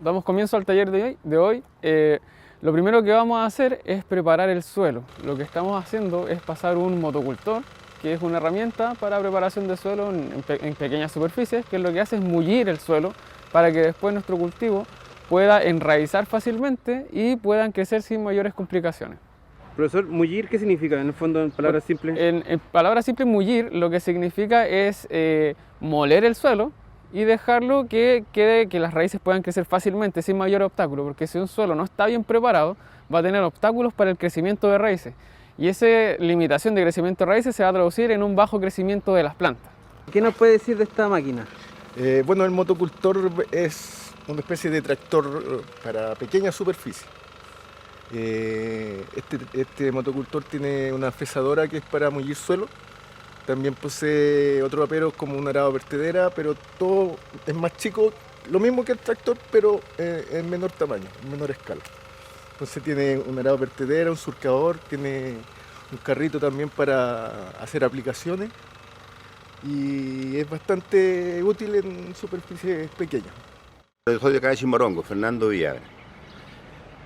Damos comienzo al taller de hoy. Lo primero que vamos a hacer es preparar el suelo. Lo que estamos haciendo es pasar un motocultor, que es una herramienta para preparación de suelo en pequeñas superficies, que lo que hace es mullir el suelo para que después nuestro cultivo pueda enraizar fácilmente y puedan crecer sin mayores complicaciones. Profesor, mullir, ¿qué significa en el fondo, en palabras simples? En palabras simples, mullir lo que significa es moler el suelo y dejarlo que las raíces puedan crecer fácilmente sin mayor obstáculo, porque si un suelo no está bien preparado va a tener obstáculos para el crecimiento de raíces y esa limitación de crecimiento de raíces se va a traducir en un bajo crecimiento de las plantas. ¿Qué nos puede decir de esta máquina? Bueno, el motocultor es una especie de tractor para pequeñas superficies. Este motocultor tiene una fresadora que es para mullir suelo. También posee otro apero como un arado vertedera, pero todo es más chico, lo mismo que el tractor, pero en menor tamaño, en menor escala. Entonces tiene un arado vertedera, un surcador, tiene un carrito también para hacer aplicaciones y es bastante útil en superficies pequeñas. Yo soy de acá de Chimbarongo, Fernando Villagra.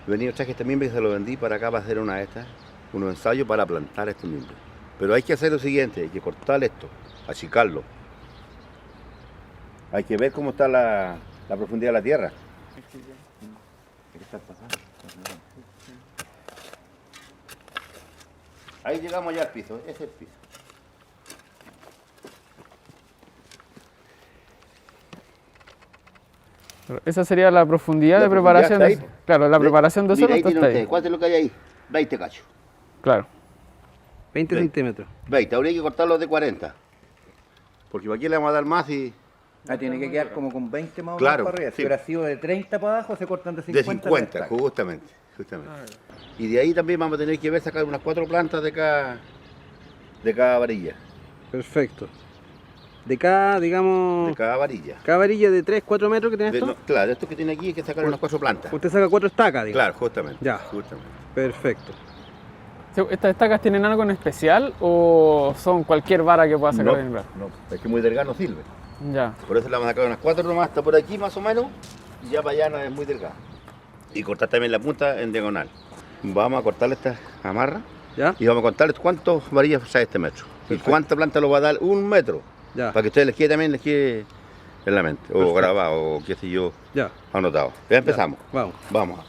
Venía traje este mimbre y se lo vendí para acá para hacer una de estas, unos ensayos para plantar este mimbre. Pero hay que hacer lo siguiente, hay que cortar esto, achicarlo. Hay que ver cómo está la profundidad de la tierra. Ahí llegamos ya al piso, ese es el piso. Esa sería la profundidad de preparación. Claro, la preparación de suelo está ahí. ¿Cuánto es lo que hay ahí? 20 cachos. Claro. 20 centímetros. 20, habría que cortarlos de 40. Porque aquí le vamos a dar más y... Tiene que quedar como con 20 más o menos Claro, para arriba. sí. Si hubiera sido de 30 para abajo, se cortan de De 50. 50, justamente. Y de ahí también vamos a tener que ver sacar unas 4 plantas de cada varilla. Perfecto. De cada, digamos, De cada varilla. cada varilla de 3, 4 metros que tiene esto, Claro, esto que tiene aquí hay que sacar unas 4 plantas. usted saca 4 estacas, digamos. Claro, justamente. Ya. Justamente. Perfecto. ¿Estas estacas tienen algo en especial o son cualquier vara que pueda sacar del brazo? No, es que muy delgado no sirve. Ya. Por eso le vamos a sacar unas 4 nomás, hasta por aquí más o menos, y ya para allá no es muy delgado. Y cortar también la punta en diagonal. Vamos a cortarle estas amarras ¿Ya? y vamos a contarles cuántas varillas sale este metro. Y cuánta planta lo va a dar 1 metro. Ya. Para que ustedes les quede en la mente, o grabado, o qué sé yo, Ya. anotado. Ya empezamos. Ya. Vamos. Vamos.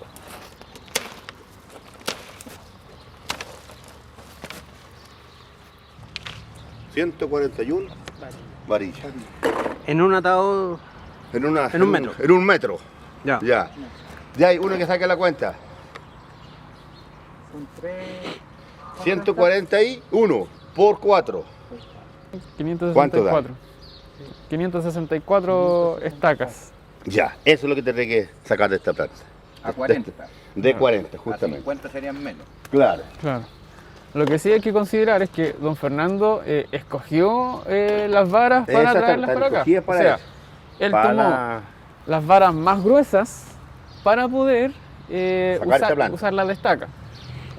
...141 varillas. En un atado. En un metro. En 1 metro. Ya. Ya. Ya hay uno que saque la cuenta. Son 3. 141 por 4. 564. 564 estacas. Ya, eso es lo que tendré que sacar de esta planta. A 40. De 40, A justamente. 50 serían menos. Claro. Claro. Lo que sí hay que considerar es que don Fernando escogió las varas para Esas traerlas están para acá. escogidas para O sea, eso. él Para tomó las varas más gruesas para poder Sacar esta planta. usar la de estaca.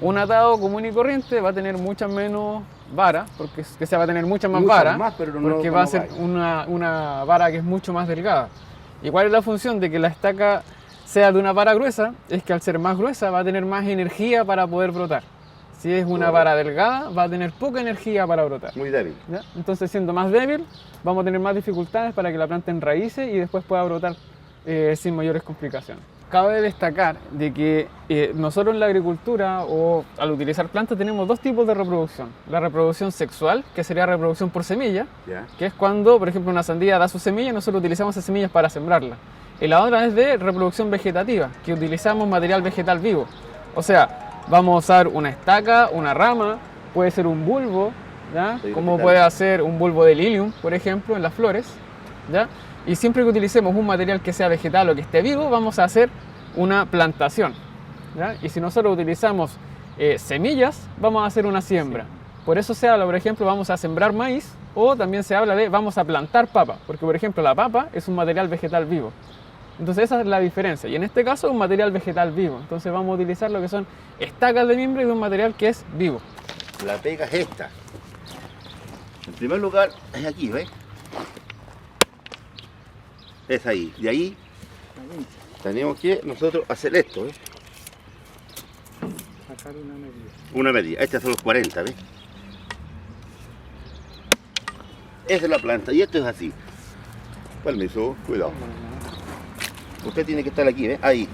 Un atado común y corriente va a tener muchas menos varas, porque se va a tener muchas más varas, pero no porque va a ser una vara que es mucho más delgada. ¿Y cuál es la función de que la estaca sea de una vara gruesa? Es que al ser más gruesa va a tener más energía para poder brotar. Si es una vara delgada, va a tener poca energía para brotar. Muy débil. ¿Ya? Entonces, siendo más débil, vamos a tener más dificultades para que la planta enraíce y después pueda brotar sin mayores complicaciones. Cabe destacar de que nosotros en la agricultura o al utilizar plantas tenemos dos tipos de reproducción. La reproducción sexual, que sería reproducción por semilla, Ya. que es cuando, por ejemplo, una sandía da sus semillas y nosotros utilizamos esas semillas para sembrarla. Y la otra es de reproducción vegetativa, que utilizamos material vegetal vivo. O sea, vamos a usar una estaca, una rama, puede ser un bulbo, ¿ya? Sí, Como vegetal. puede ser un bulbo de lilium, por ejemplo, en las flores, ¿ya? Y siempre que utilicemos un material que sea vegetal o que esté vivo, vamos a hacer una plantación, ¿ya? Y si nosotros utilizamos semillas, vamos a hacer una siembra. Por eso se habla, por ejemplo, vamos a sembrar maíz, o también se habla de vamos a plantar papa, porque por ejemplo la papa es un material vegetal vivo. Entonces esa es la diferencia, y en este caso es un material vegetal vivo. Entonces vamos a utilizar lo que son estacas de mimbre de un material que es vivo. La pega es esta. En primer lugar, es aquí, ¿ves? Es ahí. De ahí tenemos que nosotros hacer esto, ¿ves? Sacar una medida. Una medida. Estos son los 40, ¿ves? Esa es la planta y esto es así. Permiso, cuidado. Usted tiene que estar aquí, ¿ves? Ahí.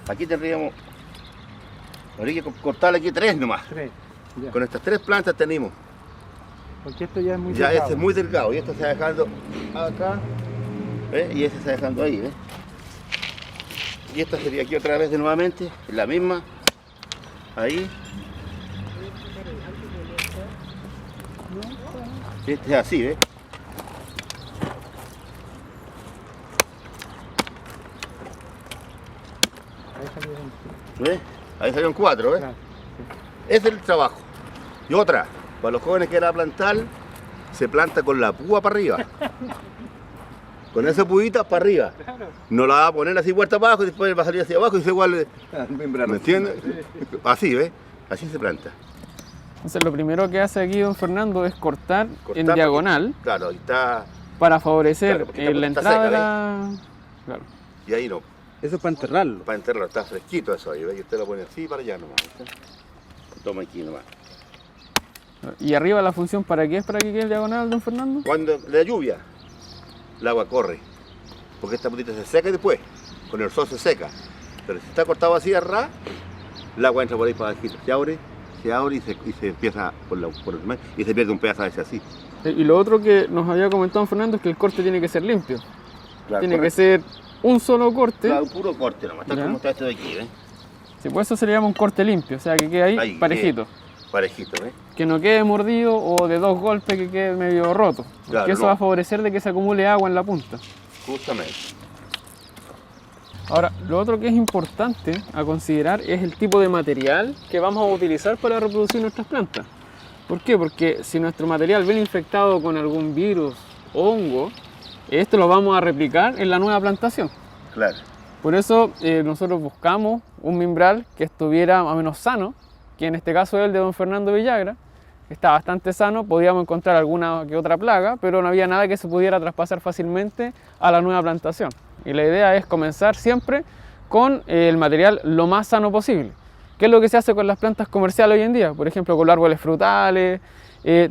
Aquí tendríamos, habría que cortarle aquí 3 nomás. 3. Ya. Con estas 3 plantas tenemos. Porque esto ya es muy Ya delgado. este es muy delgado y esto se está dejando acá, ¿ves? Y ese se está dejando ahí, ¿ves? Y esta sería aquí otra vez de nuevamente, la misma, ahí. Este es así, ¿ves? Ahí salió un- ¿Ves? Ahí salieron 4, ¿ves? Claro. Ese es el trabajo. Y otra, para los jóvenes que quieran plantar, se planta con la púa para arriba. Con esa puita para arriba. No la va a poner así puerta abajo y después va a salir hacia abajo y se igual. ¿Me entiendes? Así, ¿ves? Así se planta. Entonces lo primero que hace aquí don Fernando es cortar en Cortar diagonal Claro, ahí está. para favorecer Claro, porque la está entrada de seca, la... Claro. Y ahí no. Eso es para enterrarlo. Para enterrarlo, está fresquito eso ahí, ¿ves? Y usted lo pone así para allá nomás. ¿viste? Toma aquí nomás. Y arriba la función para qué es para que quede en diagonal, don Fernando. Cuando la lluvia, el agua corre. Porque esta putita se seca y después, con el sol se seca. Pero si está cortado así a ras, el agua entra por ahí para bajito. Se abre y se empieza por el medio y se pierde un pedazo a veces así. Y lo otro que nos había comentado don Fernando es que el corte tiene que ser limpio. Claro, Tiene que correcto. ser un solo corte. Claro, un puro corte nomás. Está Ya. como está este de aquí, ¿ves? Sí, pues eso se le llama un corte limpio, o sea que quede ahí, Ahí, parejito. Parejito, ¿ves? Que no quede mordido o de 2 golpes que quede medio roto. Porque Claro, eso no. va a favorecer de que se acumule agua en la punta. Justamente. Ahora, lo otro que es importante a considerar es el tipo de material que vamos a utilizar para reproducir nuestras plantas. ¿Por qué? Porque si nuestro material viene infectado con algún virus o hongo, esto lo vamos a replicar en la nueva plantación. Claro. Por eso nosotros buscamos un mimbral que estuviera más o menos sano, que en este caso es el de don Fernando Villagra, que está bastante sano, podíamos encontrar alguna que otra plaga, pero no había nada que se pudiera traspasar fácilmente a la nueva plantación. Y la idea es comenzar siempre con el material lo más sano posible. ¿Qué es lo que se hace con las plantas comerciales hoy en día? Por ejemplo, con los árboles frutales,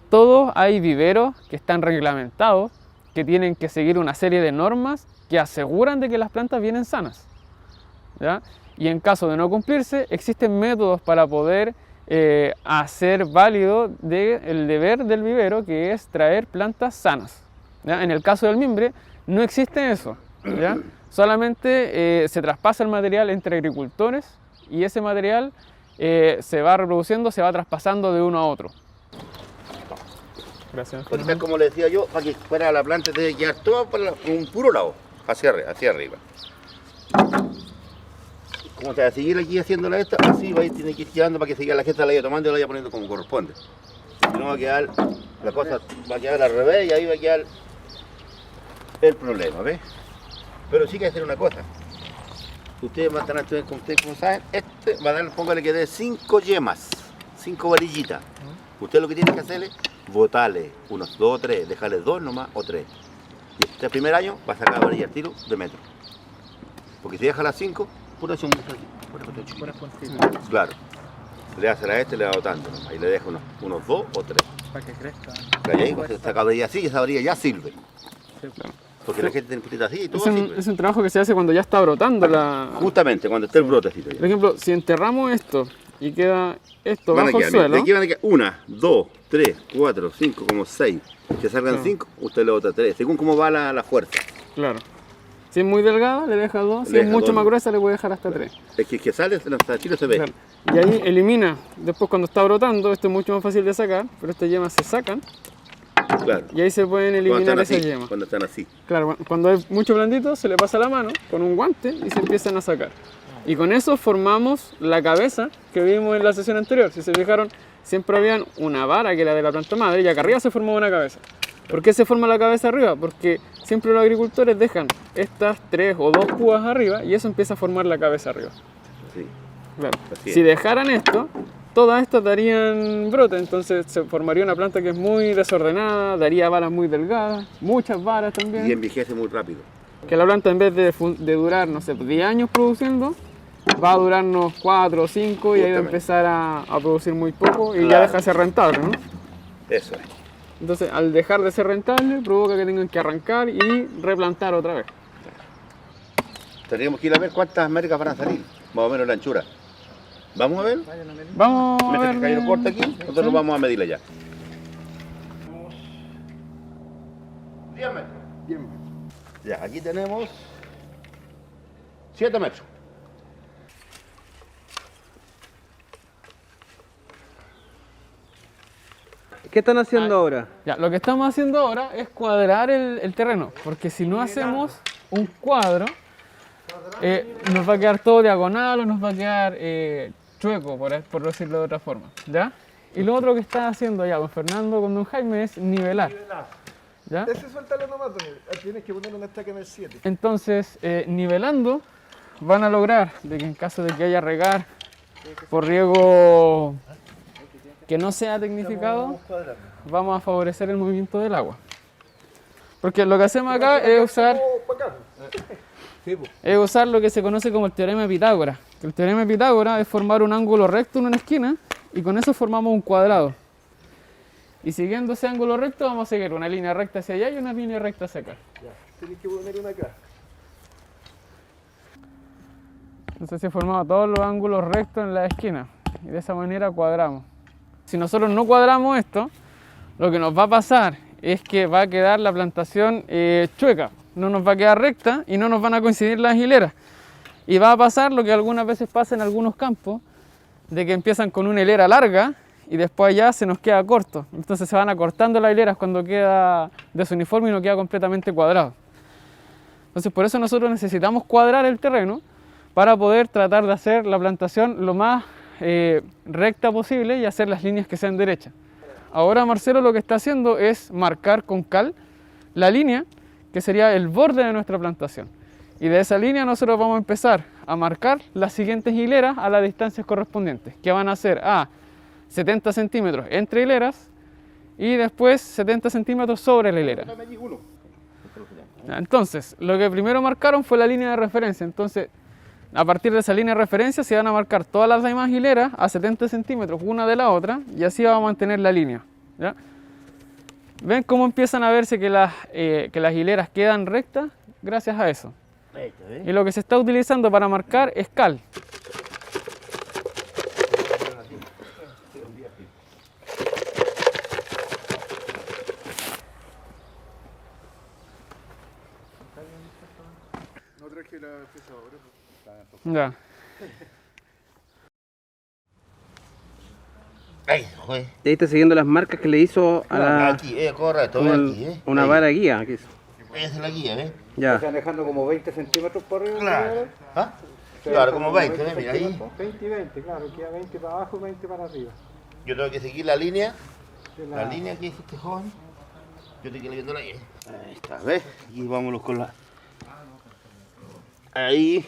todos hay viveros que están reglamentados, que tienen que seguir una serie de normas que aseguran de que las plantas vienen sanas, ¿ya? Y en caso de no cumplirse, existen métodos para poder hacer válido el deber del vivero, que es traer plantas sanas, ¿ya? En el caso del mimbre, no existe eso, ¿ya? Solamente se traspasa el material entre agricultores y ese material se va reproduciendo, se va traspasando de uno a otro. Gracias. Porque tal como le decía yo, para que fuera la planta debe quedar toda por un puro lado, hacia arriba. Como se va a seguir aquí haciéndola esta, así va a ir, tiene que ir quedando para que siga la gente la vaya tomando y la vaya poniendo como corresponde. Si no va a quedar, la cosa va a quedar al revés y ahí va a quedar el problema, ¿ves? Pero sí que hay que hacer una cosa. Ustedes van a tener, ustedes como saben, este va a dar, póngale que dé 5 yemas, 5 varillitas. Usted lo que tiene que hacer es botarle unos 2 o 3, dejarle 2 nomás o 3. Y este primer año va a sacar la varilla al tiro de metro. Porque si deja las 5, pura son claro. Le hace a este, le va botando nomás. Y le deja unos 2 o 3. Para que crezca. Y ahí cuando saca la varilla así, esa varilla ya sirve. Porque la gente tiene putita así y todo sirve. Es un trabajo que se hace cuando ya está brotando la... Justamente, cuando esté el brotecito ya. Por ejemplo, si enterramos esto y queda esto Van a bajo el quedar, mira, suelo, de aquí van a quedar 1, 2, 3, 4, 5, como 6. Que salgan 5, usted le bota 3, según cómo va la fuerza. claro. Si es muy delgada, le deja 2. Si Le es deja mucho 2. más gruesa, le puede dejar hasta 3. Es que sale, hasta tiro se ve. Claro. Y ahí elimina, después cuando está brotando, esto es mucho más fácil de sacar, pero estas yemas se sacan Claro. y ahí se pueden Cuando eliminar están esas así, yemas. cuando están así. Claro, cuando es mucho blandito, se le pasa la mano con un guante y se empiezan a sacar. Y con eso formamos la cabeza que vimos en la sesión anterior. Si se fijaron, siempre había una vara que era de la planta madre y acá arriba se formaba una cabeza. ¿Por qué se forma la cabeza arriba? Porque siempre los agricultores dejan estas 3 o 2 púas arriba y eso empieza a formar la cabeza arriba. Sí. Claro. Así Si es. dejaran esto, todas estas darían brote, entonces se formaría una planta que es muy desordenada, daría varas muy delgadas, muchas varas también. Y envejece muy rápido. Que la planta en vez de durar, no sé, 10 años produciendo, va a durarnos 4 o 5 y ahí va a Justamente. empezar a producir muy poco y ya Claro. deja de ser rentable, ¿no? Eso es. Entonces, al dejar de ser rentable, provoca que tengan que arrancar y replantar otra vez. Tendríamos que ir a ver cuántas mergas van a salir, más o menos la anchura. ¿Vamos a ver? Vamos a Mientras que ver. Cayo corta aquí, nosotros vamos a medirla ya. 10 metros. 10 metros. Ya, aquí tenemos 7 metros. ¿Qué están haciendo ahora? Ya, lo que estamos haciendo ahora es cuadrar el terreno, porque si no hacemos un cuadro, nos va a quedar todo diagonal o nos va a quedar chueco, por decirlo de otra forma, ¿ya? Y lo otro que está haciendo ya don Fernando con don Jaime es nivelar, ¿ya? Ese suéltalo nomás, Daniel. Tienes que poner una estaca en el 7. Entonces, nivelando, van a lograr de que en caso de que haya regar por riego que no sea tecnificado, vamos a favorecer el movimiento del agua. Porque lo que hacemos acá es usar lo que se conoce como el teorema de Pitágoras. El teorema de Pitágoras es formar un ángulo recto en una esquina y con eso formamos un cuadrado. Y siguiendo ese ángulo recto vamos a seguir una línea recta hacia allá y una línea recta hacia acá. Tienes que poner una acá. Entonces se formamos todos los ángulos rectos en la esquina y de esa manera cuadramos. Si nosotros no cuadramos esto, lo que nos va a pasar es que va a quedar la plantación chueca, no nos va a quedar recta y no nos van a coincidir las hileras. Y va a pasar lo que algunas veces pasa en algunos campos, de que empiezan con una hilera larga y después ya se nos queda corto. Entonces se van acortando las hileras cuando queda desuniforme y no queda completamente cuadrado. Entonces por eso nosotros necesitamos cuadrar el terreno para poder tratar de hacer la plantación lo más recta posible y hacer las líneas que sean derechas. Ahora Marcelo lo que está haciendo es marcar con cal la línea que sería el borde de nuestra plantación. Y de esa línea nosotros vamos a empezar a marcar las siguientes hileras a las distancias correspondientes, que van a ser a 70 centímetros entre hileras y después 70 centímetros sobre la hilera. Entonces, lo que primero marcaron fue la línea de referencia. Entonces, a partir de esa línea de referencia se van a marcar todas las demás hileras a 70 centímetros una de la otra y así vamos a mantener la línea, ¿ya? ¿Ven cómo empiezan a verse que las hileras quedan rectas? Gracias a eso. Y lo que se está utilizando para marcar es cal. No traje la pesadora. Ya. Ay, joder. Y ahí está siguiendo las marcas que le hizo a la, Aquí, correcto, con aquí, una Ahí. vara guía. Que hizo. Esa es la guía, ¿ves? Ya. Están dejando como 20 centímetros por arriba. Claro. ¿Ah? Claro, como 20, ¿ves? Mira ahí. 20 y 20, claro, queda 20 para abajo y 20 para arriba. Yo tengo que seguir la línea. De La línea que hizo este joven. Yo te quiero viendo la guía. Ahí está, ¿ves? Y vámonos con la. Ahí.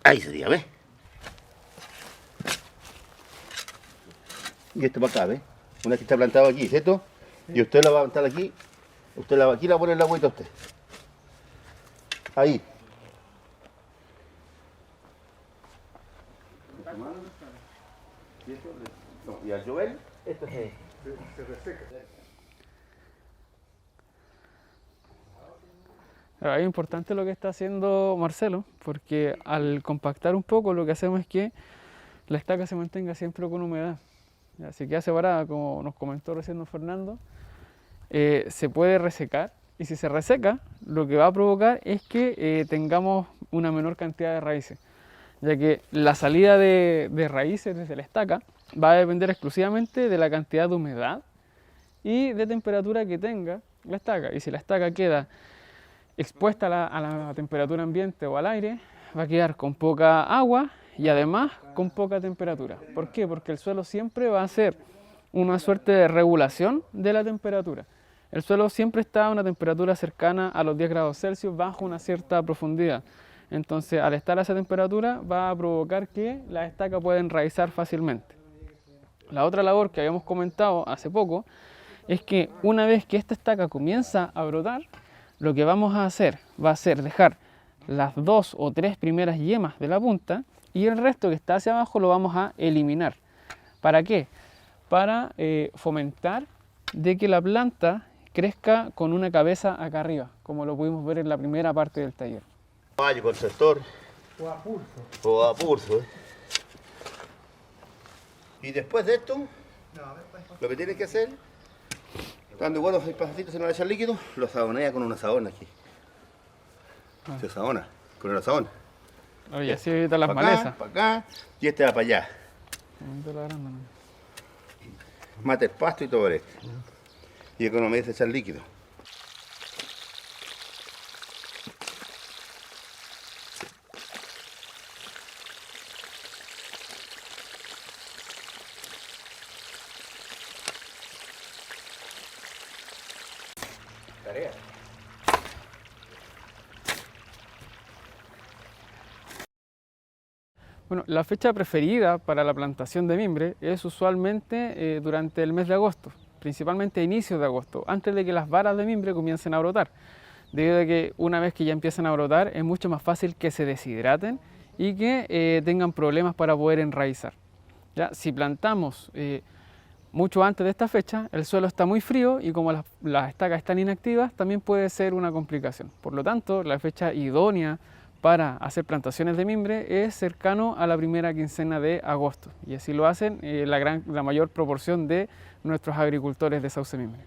Ahí sería, ¿ves? Y esto para acá, ¿ves? Una que está plantado aquí, ¿cierto? Y usted la va a plantar aquí. Aquí la pone en la agüita usted. Ahí. Y al llover, esto se reseca. Es importante lo que está haciendo Marcelo, porque al compactar un poco lo que hacemos es que la estaca se mantenga siempre con humedad. Ya, si queda separada, como nos comentó recién don Fernando, se puede resecar, y si se reseca, lo que va a provocar es que tengamos una menor cantidad de raíces, ya que la salida de raíces desde la estaca va a depender exclusivamente de la cantidad de humedad y de temperatura que tenga la estaca. Y si la estaca queda expuesta a la temperatura ambiente o al aire, va a quedar con poca agua y además con poca temperatura. ¿Por qué? Porque el suelo siempre va a ser una suerte de regulación de la temperatura. El suelo siempre está a una temperatura cercana a los 10 grados Celsius bajo una cierta profundidad. Entonces, al estar a esa temperatura, va a provocar que las estacas puedan enraizar fácilmente. La otra labor que habíamos comentado hace poco es que una vez que esta estaca comienza a brotar, lo que vamos a hacer va a ser dejar las 2 o 3 primeras yemas de la punta y el resto que está hacia abajo lo vamos a eliminar. ¿Para qué? Para fomentar de que la planta crezca con una cabeza acá arriba, como lo pudimos ver en la primera parte del taller. Caballo con sector O a pulso. o a pulso. Y después de esto, lo que tienes que hacer, cuando igual los pasacitos se van a echar líquido, lo sabonea con una sabona aquí. Se sabona con una sabona. Oye, así evita las Pa' malezas. Para acá, y este va para allá. Mata el pasto y todo esto. Y economiza echar líquido. Bueno, la fecha preferida para la plantación de mimbre es usualmente durante el mes de agosto, principalmente a inicios de agosto, antes de que las varas de mimbre comiencen a brotar, debido a que una vez que ya empiezan a brotar es mucho más fácil que se deshidraten y que tengan problemas para poder enraizar. ¿Ya? Si plantamos mucho antes de esta fecha, el suelo está muy frío y como las estacas están inactivas, también puede ser una complicación. Por lo tanto, la fecha idónea para hacer plantaciones de mimbre es cercano a la primera quincena de agosto y así lo hacen la mayor proporción de nuestros agricultores de sauce mimbre.